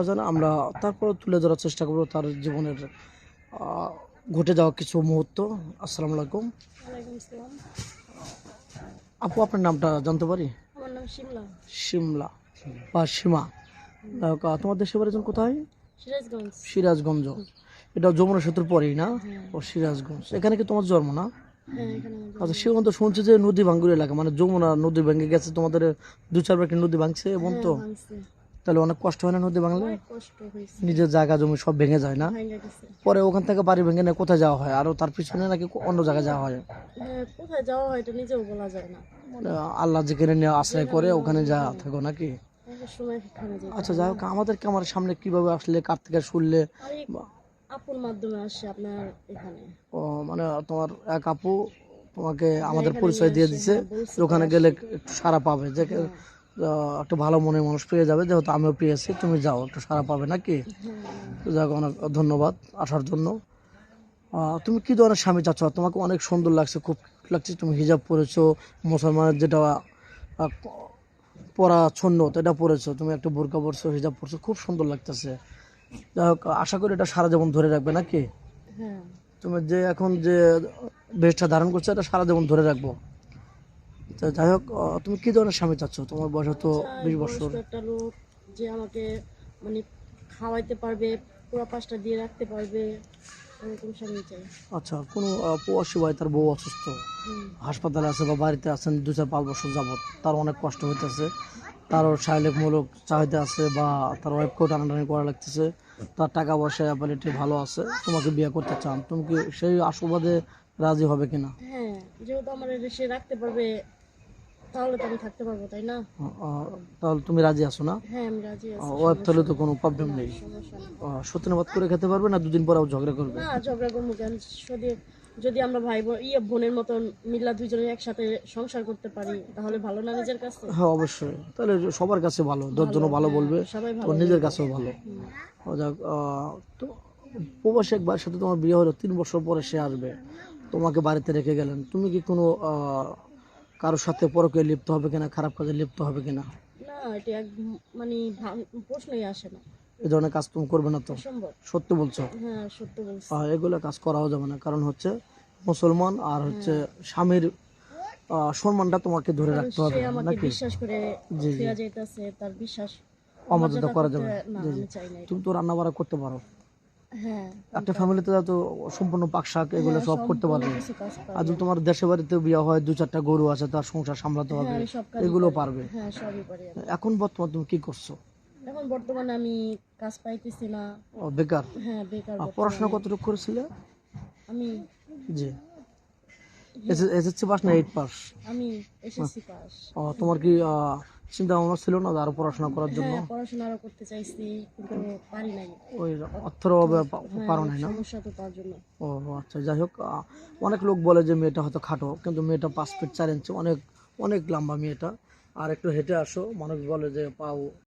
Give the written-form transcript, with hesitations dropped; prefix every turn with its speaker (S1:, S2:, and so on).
S1: জানা আমরা তারপর তুলে ধরার চেষ্টা করব তার জীবনের ঘটে যাওয়া কিছু মুহূর্ত। আসসালামু আলাইকুম।
S2: ওয়ালাইকুম আসসালাম।
S1: আপু, আপনার নামটা জানতে পারি?
S2: আমার নাম শিমলা।
S1: শিমলা বা সীমা। তোমার দেশের বাড়ি যেন কোথায়?
S2: সিরাজগঞ্জ।
S1: সিরাজগঞ্জ। এটা যমুনা সেতুর পরেই না?
S2: হ্যাঁ।
S1: ও সিরাজগঞ্জ, এখানে কি তোমার জন্ম না?
S2: হ্যাঁ, এখানে আমার
S1: আচ্ছা,
S2: জন্ম।
S1: সেখানে তো শুনছি যে নদী ভাঙ্গুর এলাকা, মানে যমুনা নদী ভেঙে গেছে, তোমাদের দু চারবার কি নদী ভাঙছে এবং
S2: হ্যাঁ,
S1: তো
S2: ভাঙছে।
S1: তাহলে অনেক কষ্ট হয় না নদী ভাঙলে?
S2: অনেক কষ্ট হয়েছে।
S1: নিজের জায়গা জমি সব ভেঙে যায় না?
S2: ভাঙা গেছে।
S1: পরে ওখান থেকে বাড়ি ভেঙে নিয়ে কোথায় যাওয়া হয়, আরো তার পিছনে নাকি অন্য জায়গায় যাওয়া হয়?
S2: হ্যাঁ, কোথায় যাওয়া হয় এটা নিজেও বলা যায় না।
S1: মানে আল্লাহ যেখানে নিয়ে আশ্রয় করে ওখানে যা থাকো নাকি?
S2: অনেক সময় এখানে যেতে
S1: আচ্ছা,
S2: হয়।
S1: যাই হোক, আমাদেরকে আমার সামনে কিভাবে আসলে, কার থেকে শুনলে?
S2: আমি আপুর মাধ্যমে আসছি আপনার এখানে।
S1: ও, মানে তোমার এক আপু তোমাকে
S2: হ্যাঁ,
S1: আমাদের
S2: এখানে
S1: পরিচয়
S2: নিয়ে
S1: দিয়ে
S2: আসি।
S1: দিছে
S2: হ্যাঁ, বলছে
S1: যে
S2: তো
S1: ওখানে গেলে
S2: আসছি।
S1: একটু সাড়া পাবে, যে
S2: হ্যাঁ,
S1: একটা ভালো মনের মানুষ পেয়ে যাবে, যেহেতু আমিও পেয়েছি, তুমি যাও, একটু সাড়া পাবে নাকি?
S2: হ্যাঁ।
S1: তো যাক, অনেক ধন্যবাদ আসার জন্য। তুমি কি ধরনের স্বামী চাচ্ছ? তোমাকে অনেক সুন্দর লাগছে, খুব cute লাগছে, তুমি হিজাব পরেছো, মুসলমানের যেটা আহ, পরা ছন্নত এটা পরেছো, তুমি একটা বোরকা পরছো, হিজাব পরছো, খুব সুন্দর লাগতেছে। যাই হোক, আশা করি এটা সারা জীবন ধরে রাখবে নাকি?
S2: হ্যাঁ।
S1: তুমি যে এখন যে বেশটা ধারণ করছো এটা সারা জীবন ধরে রাখবো। তো যাই হোক, তুমি কি ধরনের স্বামী চাচ্ছ? তোমার বয়স তো
S2: চাই
S1: 20 বছর।
S2: বয়স্ক একটা লোক, যে আমাকে মানে খাওয়াইতে পারবে, পুরো পাঁচটা দিয়ে রাখতে পারবে, এরকম স্বামী চাই।
S1: আচ্ছা, কোনো প্রবাসী ভাই তার বউ অসুস্থ,
S2: হুম।
S1: হাসপাতালে আছে বা বাড়িতে আছেন 2 4 5 বছর যাবত, তার অনেক কষ্ট হইতেছে, তারও শারীরিকমূলক চাহিদা আছে, বা তার ওয়াইফকেও টানাটানি করা লাগতেছে, তার টাকা পয়সা অ্যাবিলিটি ভালো আছে, তোমাকে বিয়ে করতে চান, তুমি কি সেই আশীর্বাদে রাজি হবে কিনা?
S2: হ্যাঁ, যেহেতু আমার সে রাখতে পারবে, তাহলে তো আমি থাকতে পারবো, তাই না?
S1: তাহলে তুমি রাজি আছো না?
S2: হ্যাঁ, আমি রাজি আছি,
S1: ওয়াইফ
S2: সমস্যা
S1: তাহলে তো
S2: নেই।
S1: কোনো প্রবলেম
S2: না,
S1: নেই।
S2: সমস্যা নেই।
S1: সত্যিনাবাদ করে খেতে পারবে না? 2 দিন পরেও ঝগড়া করবে?
S2: না, ঝগড়া করবো কেন? যদি যদি আমরা ভাই বোন বোনের মতন মিল্লা দুইজনে একসাথে সংসার করতে পারি, তাহলে ভালো না নিজের কাছে?
S1: হ্যাঁ, অবশ্যই, তাহলে সবার কাছে ভালো,
S2: ভালো,
S1: দশজনও ভালো
S2: হ্যাঁ,
S1: বলবে,
S2: সবাই
S1: তো
S2: ভালো
S1: নিজের
S2: বলবে।
S1: কাছেও ভালো।
S2: হুম।
S1: যাক, তো প্রবাসী এক ভাইয়ের সাথে তোমার বিয়ে হলো, 3 বছর পরে সে আসবে, তোমাকে বাড়িতে রেখে গেলেন, তুমি কি কোনো কারোর সাথে পরকীয়ায় লিপ্ত হবে কিনা, খারাপ কাজে লিপ্ত হবে কিনা?
S2: না, এটা এক মানে প্রশ্নই আসে না।
S1: এই ধরনের কাজ তুমি করবে না তো?
S2: অসম্ভব।
S1: সত্যি বলছো?
S2: হ্যাঁ, সত্য বলছি।
S1: এগুলো কাজ করাও যাবে না, কারণ হচ্ছে মুসলমান, আর হচ্ছে
S2: হ্যাঁ,
S1: স্বামীর সম্মানটা তোমাকে ধরে
S2: কারণ
S1: রাখতে
S2: সে
S1: হবে
S2: আমাকে
S1: নাকি?
S2: বিশ্বাস করে
S1: জি, জি।
S2: ফিরে যাইতেছে, তার বিশ্বাস
S1: অমর্যাদা
S2: অমর্যাদা
S1: করা
S2: করতে,
S1: যাবে না।
S2: না,
S1: জি, জি।
S2: আমি চাই না এটা।
S1: তুমি তো রান্না বাড়া করতে পারো,
S2: হ্যাঁ,
S1: একটা ফ্যামিলিতে তো সম্পূর্ণ পাক শাক এগুলো
S2: হ্যাঁ,
S1: সব করতে
S2: সম্পূর্ণ
S1: পারবে।
S2: কিছু কাজ
S1: আর
S2: পারি
S1: যদি
S2: আমি।
S1: তোমার দেশে বাড়িতে বিয়ে হয়, 2 4টা গরু আছে, তার সংসার সামলাতে
S2: হ্যাঁ,
S1: হবে,
S2: আমি সব কাজই
S1: এগুলো
S2: পারি।
S1: পারবে।
S2: হ্যাঁ, সবই পারি আমি।
S1: এখন বর্তমান তুমি কি করছো?
S2: এখন বর্তমানে আমি কাজ পাইতেছি না।
S1: বেকার?
S2: হ্যাঁ, বেকার
S1: পড়াশোনা
S2: বর্তমানে।
S1: কতটুকু করেছিলে?
S2: আমি
S1: জি। এসএসসি পাস না 8 পাস?
S2: আমি এসএসসি পাস।
S1: তোমার কি চিন্তা ভাবনা ছিল না যে আরো পড়াশোনা করার জন্য?
S2: হ্যাঁ, পড়াশোনা আরো করতে চাইছি, কিন্তু পারি নাই।
S1: ওই অর্থের
S2: অর্থ,
S1: অভাবে
S2: হ্যাঁ,
S1: পারো নাই না?
S2: সমস্যা তো তার জন্য।
S1: ও, আচ্ছা, যাই হোক, অনেক লোক বলে যে মেয়েটা হয়তো খাটো, কিন্তু মেয়েটা 5 ফিট 4 ইঞ্চি, অনেক অনেক লম্বা মেয়েটা। আর একটু হেঁটে আসো, মানুষ বলে যে পাও